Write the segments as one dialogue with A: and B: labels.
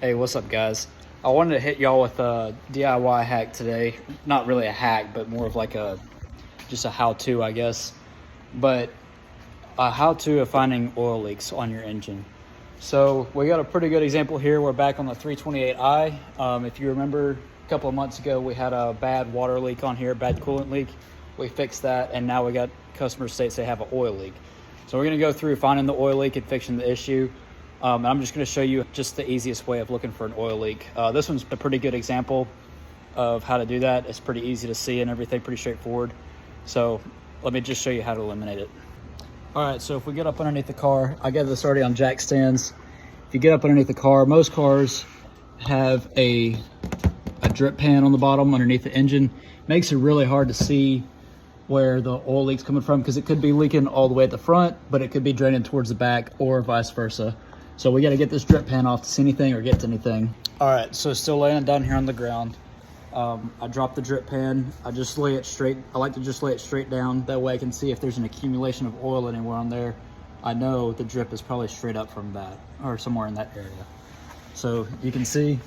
A: Hey, what's up, guys? I wanted to hit y'all with a DIY hack today. Not really a hack, but more of like just a how-to, I guess. But a how-to of finding oil leaks on your engine. So we got a pretty good example here. We're back on the 328i. If you remember, a couple of months ago, we had a bad water leak on here, bad coolant leak. We fixed that, and now we got customers states they have an oil leak. So we're gonna go through finding the oil leak and fixing the issue. And I'm just going to show you just the easiest way of looking for an oil leak. This one's a pretty good example of how to do that. It's pretty easy to see and everything, pretty straightforward. So let me just show you how to eliminate it. All right, so if we get up underneath the car, I got this already on jack stands. If you get up underneath the car, most cars have a drip pan on the bottom underneath the engine. Makes it really hard to see where the oil leak's coming from because it could be leaking all the way at the front, but it could be draining towards the back or vice versa. So we got to get this drip pan off to see anything or get to anything. All right, so still laying down here on the ground. I dropped the drip pan. I just lay it straight. I like to just lay it straight down. That way I can see if there's an accumulation of oil anywhere on there. I know the drip is probably straight up from that or somewhere in that area. So you can see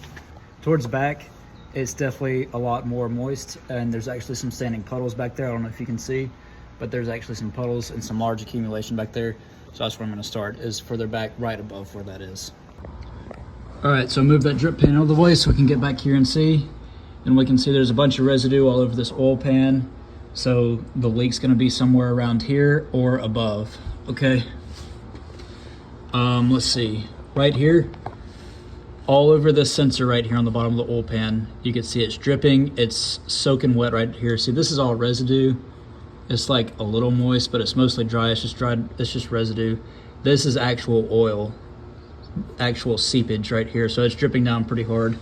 A: towards the back, it's definitely a lot more moist, and there's actually some standing puddles back there. I don't know if you can see, but there's actually some puddles and some large accumulation back there. So that's where I'm going to start, is further back right above where that is. All right, so move that drip pan out of the way so we can get back here and see. And we can see there's a bunch of residue all over this oil pan. So the leak's going to be somewhere around here or above, okay? Let's see, right here, all over this sensor right here on the bottom of the oil pan, you can see it's dripping, it's soaking wet right here. See, this is all residue. It's like a little moist, but it's mostly dry. It's just residue. This is actual oil, actual seepage right here. So it's dripping down pretty hard.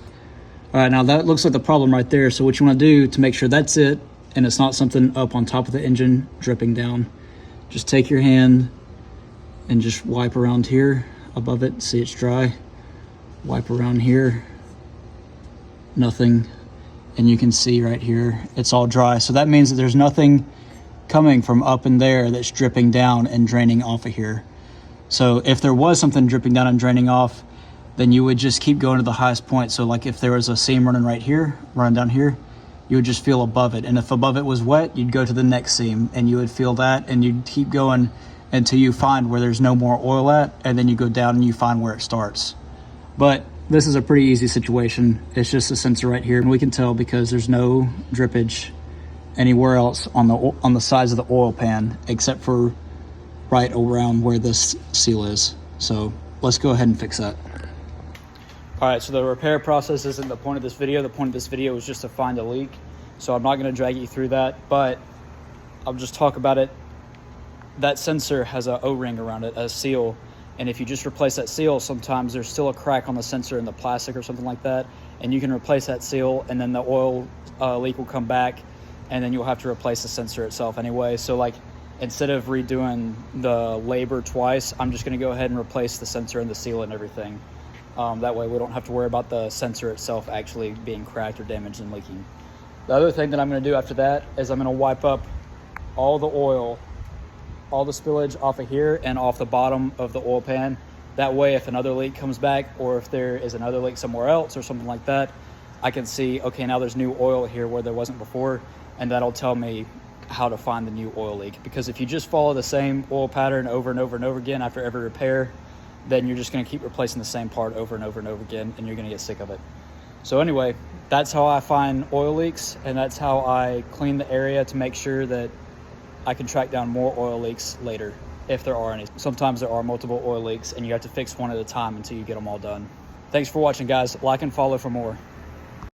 A: All right, now that looks like the problem right there. So what you want to do to make sure that's it, and it's not something up on top of the engine dripping down, just take your hand and just wipe around here above it. See, it's dry. Wipe around here, nothing. And you can see right here, it's all dry. So that means that there's nothing coming from up in there that's dripping down and draining off of here. So if there was something dripping down and draining off, then you would just keep going to the highest point. So like if there was a seam running right here, running down here, you would just feel above it. And if above it was wet, you'd go to the next seam and you would feel that, and you'd keep going until you find where there's no more oil at, and then you go down and you find where it starts. But this is a pretty easy situation. It's just a sensor right here, and we can tell because there's no drippage anywhere else on the sides of the oil pan except for right around where this seal is. So let's go ahead and fix that. All right, so the repair process isn't the point of this video. The point of this video is just to find a leak. So I'm not going to drag you through that, but I'll just talk about it. That sensor has a O-ring around it, a seal. And if you just replace that seal, sometimes there's still a crack on the sensor in the plastic or something like that. And you can replace that seal, and then the oil leak will come back, and then you'll have to replace the sensor itself anyway. So like, instead of redoing the labor twice, I'm just gonna go ahead and replace the sensor and the seal and everything. That way we don't have to worry about the sensor itself actually being cracked or damaged and leaking. The other thing that I'm gonna do after that is I'm gonna wipe up all the oil, all the spillage off of here and off the bottom of the oil pan. That way if another leak comes back, or if there is another leak somewhere else or something like that, I can see, okay, now there's new oil here where there wasn't before, and that'll tell me how to find the new oil leak. Because if you just follow the same oil pattern over and over and over again after every repair, then you're just gonna keep replacing the same part over and over and over again, and you're gonna get sick of it. So anyway, that's how I find oil leaks, and that's how I clean the area to make sure that I can track down more oil leaks later, if there are any. Sometimes there are multiple oil leaks, and you have to fix one at a time until you get them all done. Thanks for watching, guys. Like and follow for more.